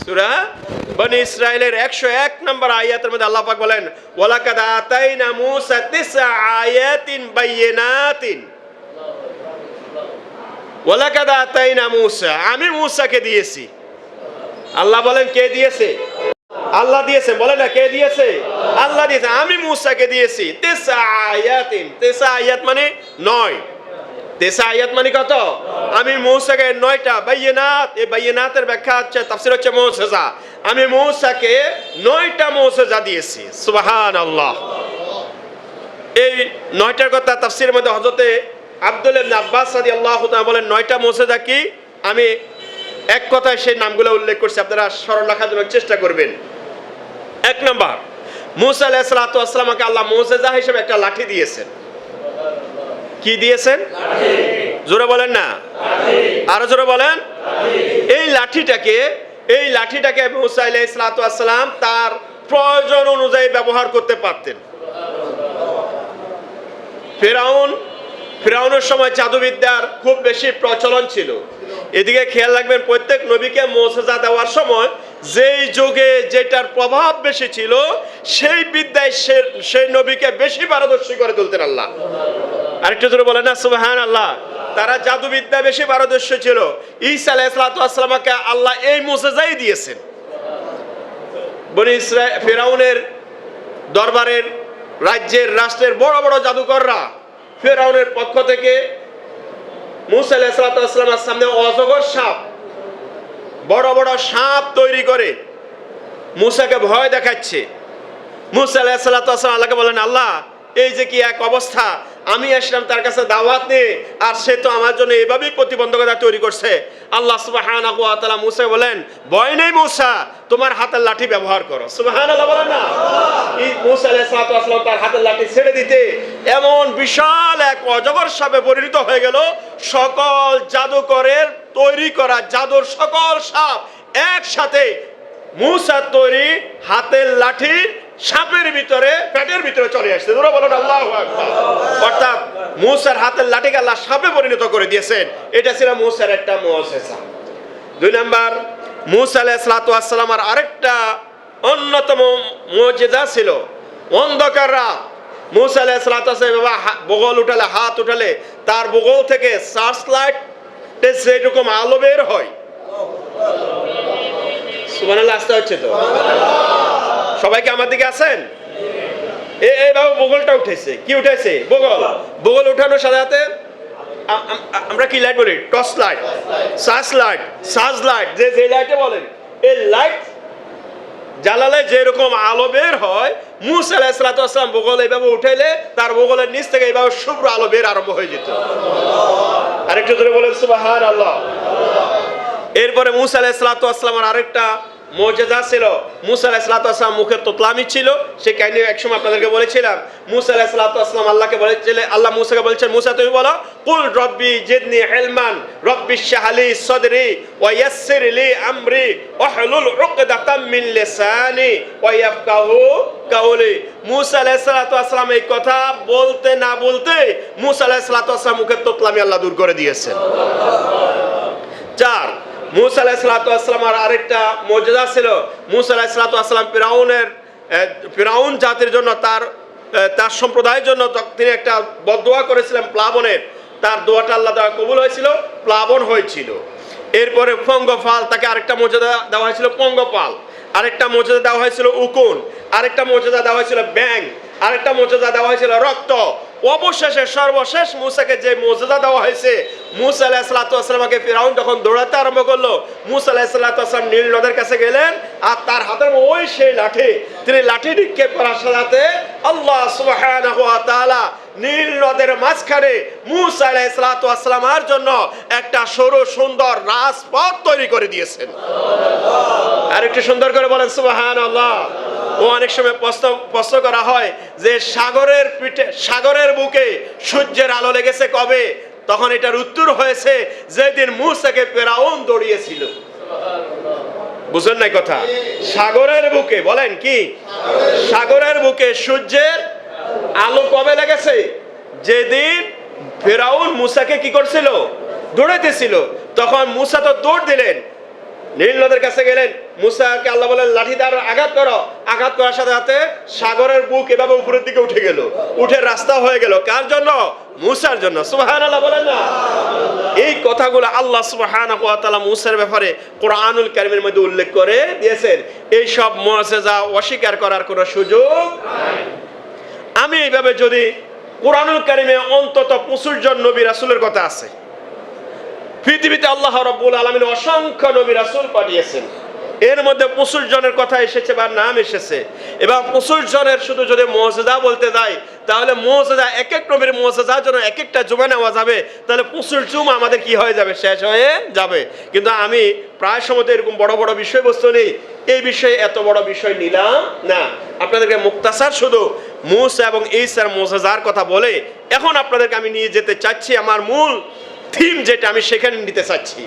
সূরা বনি ইসরাইলের 101 নম্বর আয়াতের মধ্যে আল্লাহ পাক বলেন ওয়ালাকাদ আতাইনা মূসা 9 আয়াতিন বাইয়িনাতিন। ওয়ালাকাদ আতাইনা মূসা, আমি মূসাকে দিয়েছি। আল্লাহ বলেন কে দিয়েছে? আল্লাহ দিয়েছে। বলে না কে দিয়েছে? আল্লাহ দিয়েছে। আমি মূসাকে দিয়েছি 9 আয়াতিন। 9 আয়াত মানে 9। 9 আয়াত মানে কত? আমি মূসাকে 9টা বাইয়িনাত। এই বাইয়িনাতের ব্যাখ্যা হচ্ছে, তাফসীর হচ্ছে মুজিজা। আমি মূসাকে 9টা মুজিজা দিয়েছি। সুবহানাল্লাহ। এই 9টার কথা তাফসীরের মধ্যে হযরতে আব্দুল্লাহ ইবনে আব্বাস রাদিয়াল্লাহু তাআলা বলেন 9টা মুজিজা কি? আমি এক কথায় সেই নামগুলো উল্লেখ করছি, আপনারা স্মরণ রাখার জন্য চেষ্টা করবেন। 1 নাম্বার, মূসা আলাইহিস সালাতু ওয়াস সালামকে আল্লাহ মুজিজা হিসেবে একটা লাঠি দিয়েছেন। কি দিয়েছেন? লাঠি। জোরে বলেন না, লাঠি। আরো জোরে বলেন, লাঠি। এই লাঠিটাকে মূসা আলাইহিস সালাতু ওয়াস সালাম তার প্রয়োজন অনুযায়ী ব্যবহার করতে পারতেন। ফিরাউনের সময় জাদুবিদ্যার খুব বেশি প্রচলন ছিল। এদিকে খেয়াল রাখবেন, প্রত্যেক নবীকে মুজিজা দেওয়ার সময় যেই যুগে যেটার প্রভাব বেশি ছিল সেই বিদ্যায় সেই নবীকে বেশি পারদর্শী করে তুলতেন আল্লাহ। আরেকটু জোরে বলেন না সুবহানাল্লাহ। তারা জাদুবিদ্যা বেশি পারদর্শী ছিল। ঈসা আলাইহিস সালামকে আল্লাহ এই মুজিজাই দিয়েছেন। বনি ইসরাইল ফিরাউনের দরবারের রাষ্ট্রের বড় বড় জাদুকররা ফিরাউনের পক্ষ থেকে মূসা আলাইহিস সালামের সামনে অজগর সাপ, বড় বড় সাপ তৈরি করে মূসাকে ভয় দেখাচ্ছে। মূসা আলাইহিস সালাম আল্লাহকে বলেন, আল্লাহ এই যে কি এক অবস্থা, আমি আসলাম তার কাছে দাওয়াত নিয়ে, আর সে তো আমার জন্য এভাবেই প্রতিবন্ধকতা তৈরি করছে। আল্লাহ সুবহানাহু ওয়া তাআলা মূসাকে বলেন, ভয় নেই মূসা, তোমার হাতের লাঠি ব্যবহার করো। সুবহানাল্লাহ বলেন না। মূসা আলাইহিস সালাম তার হাতের লাঠি ছেড়ে দিতে এমন বিশাল এক অজগর সাপে পরিণত হয়ে গেল। সকল জাদুকরের তৈরি করা জাদুর সকল সাপ একসাথে মূসার তৈরি হাতের লাঠি সাপের ভিতরে, পেটের ভিতরে চলে আসছে। তোমরা বলো আল্লাহু আকবার। অর্থাৎ মূসার হাতের লাঠিকে আল্লাহ সাপে পরিণত করে দিয়েছেন। এটা ছিল মূসার একটা মুজিজা। 2 নাম্বার, মূসা আলাইহিস সালামের আরেকটা অন্যতম মুজিজা ছিল অন্ধকার রাত। মূসা আলাইহিস সালাম বগল উঠালে, হাত উঠালে তার বগল থেকে সার্চ লাইট যেরকম আলো বের হয়। সুবহানাল্লাহ, আসতে হচ্ছে তো সবাইকে আমার দিকে আছেন? এইভাবে বগলটা উঠেছে। কি উঠেছে? বগল উঠানোর সাথে সাথে আমরা কি লাইট বলি? টর্চ লাইট, সার্চ লাইট, যে লাইটে বলেন, এই লাইট জ্বালালে যেরকম আলো বের হয়, মূসা আলাইহিস সালাম বগল এইভাবে উঠাইলে তার বগলের নিচ থেকে এইভাবে শুভ্র আলো বের আরম্ভ হয়ে যেত। আরেকটু ধরে বলেন সুবহানাল্লাহ। এরপরে মূসা আলাইহিস সালামের আরেকটা মুজিজা ছিল, মূসা আলাইহিস সালাম মুখে তোতলামি ছিল। সেই কাহিনী একসময় আপনাদেরকে বলেছিলাম। মূসা আলাইহিস সালাম আল্লাহকে বলেছিলেন, আল্লাহ মূসাকে বলেছেন, মূসা তুমি বলো, কুল রব্বি জিদনি ইলমান রব্বিশরাহ লি সাদরি ওয়া ইয়াসসির লি আমরি ওয়াহলুল উকদাতাম মিন লিসানি ওয়া ইয়াফকাহু কাওলি। মূসা আলাইহিস সালাম এই কথা বলতে না বলতে মূসা আলাইহিস সালাম মুখে তোতলামি আল্লাহ দূর করে দিয়েছেন। 4, মূসা আলাইহিস সালামের আরেকটা মুজিজা ছিল, মূসা আলাইহিস সালাম ফিরাউন জাতির জন্য, তার সম্প্রদায়ের জন্য তিনি একটা বদদোয়া করেছিলেন প্লাবনের। তার দোয়াটা আল্লাহ তাআলা কবুল হয়েছিল, প্লাবন হয়েছিল। এরপরে পঙ্গপাল, তাকে আরেকটা মুজিজা দেওয়া হয়েছিল পঙ্গপাল। আরেকটা মুজিজা দেওয়া হয়েছিল উকুন। আরেকটা মুজিজা দেওয়া হয়েছিল ব্যাং। আরেকটা মুজিজা দেওয়া হয়েছিল রক্ত। অবশেষে সর্বশেষ মূসাকে যে মুজিজা দেওয়া হয়েছে, মূসা আলাইহিস সালামকে ফিরাউন যখন দৌড়াতে আরম্ভ করলো, মূসা আলাইহিস সালাম নীল নদের কাছে গেলেন, আর তার হাতের ওই সেই লাঠি, তিনি লাঠি নিক্ষেপ করার সাথে আল্লাহ সুবহানাহু ওয়া তাআলা নীল নদের মাঝখানে মূসা আলাইহিস সালামের জন্য একটা সরু সুন্দর রাজপথ তৈরি করে দিয়েছেন। আর একটু সুন্দর করে বলেন সুবহানাল্লাহ। ও অনেক সময় প্রশ্ন করা হয় যে সাগরের বুকে সূর্যের আলো লেগেছে কবে? তখন এটার উত্তর হয়েছে যেদিন মূসাকে ফিরাউন দৌড়িয়েছিল। বুঝলেন না কথা? সাগরের বুকে, বলেন কি? সাগরের বুকে সূর্যের আলো কবে লেগেছে? যেদিন ফিরাউন মূসাকে কি করছিল? দৌড়াইতেছিল। তখন মূসা তো দৌড় দিলেন, নীল নদের কাছে গেলেন, মুসাকে আল্লাহ বলেন লাঠি দ্বারা আঘাত করো, আঘাত করার সাথে সাথে সাগরের বুক এভাবে উপরের দিকে উঠে গেল, উঠে রাস্তা হয়ে গেল। কার জন্য? মুসার জন্য। সুবহানাল্লাহ বলেন না। এই কথাগুলো আল্লাহ সুবহানাহু ওয়া তাআলা মুসার ব্যাপারে কোরআনুল কারীমের মধ্যে উল্লেখ করে দিয়েছেন। এই সব মুআজিজা অস্বীকার করার কোনো সুযোগ নাই। আমি এইভাবে যদি কোরআনুল কারীমে অন্তত 25 জন নবী রাসূলের কথা আছে, পৃথিবীতে আল্লাহ রাব্বুল আলামিন অসংখ্য নবী রাসূল পাঠিয়েছেন, এর মধ্যে 25 জনের কথা এসেছে বা নাম এসেছে, এবং 25 জনের শুধু যদি মুআজিজা বলতে যাই তাহলে মুআজিজা এক এক নবীর মুআজিজার জন্য এক একটা জুমা নেওয়া যাবে, তাহলে 25 জুমা আমাদের কি হয়ে যাবে? শেষ হয়ে যাবে। কিন্তু আমি প্রায় সময় এরকম বড় বড় বিষয়বস্তু নেই, এই বিষয়ে এত বড় বিষয় নিলাম না। আপনাদেরকে মুক্তাসার শুধু মুসা এবং ঈসার মুআজিজার কথা বলে এখন আপনাদেরকে আমি নিয়ে যেতে চাচ্ছি আমার মূল থিম, যেটা আমি সেখানে নিতে চাচ্ছি।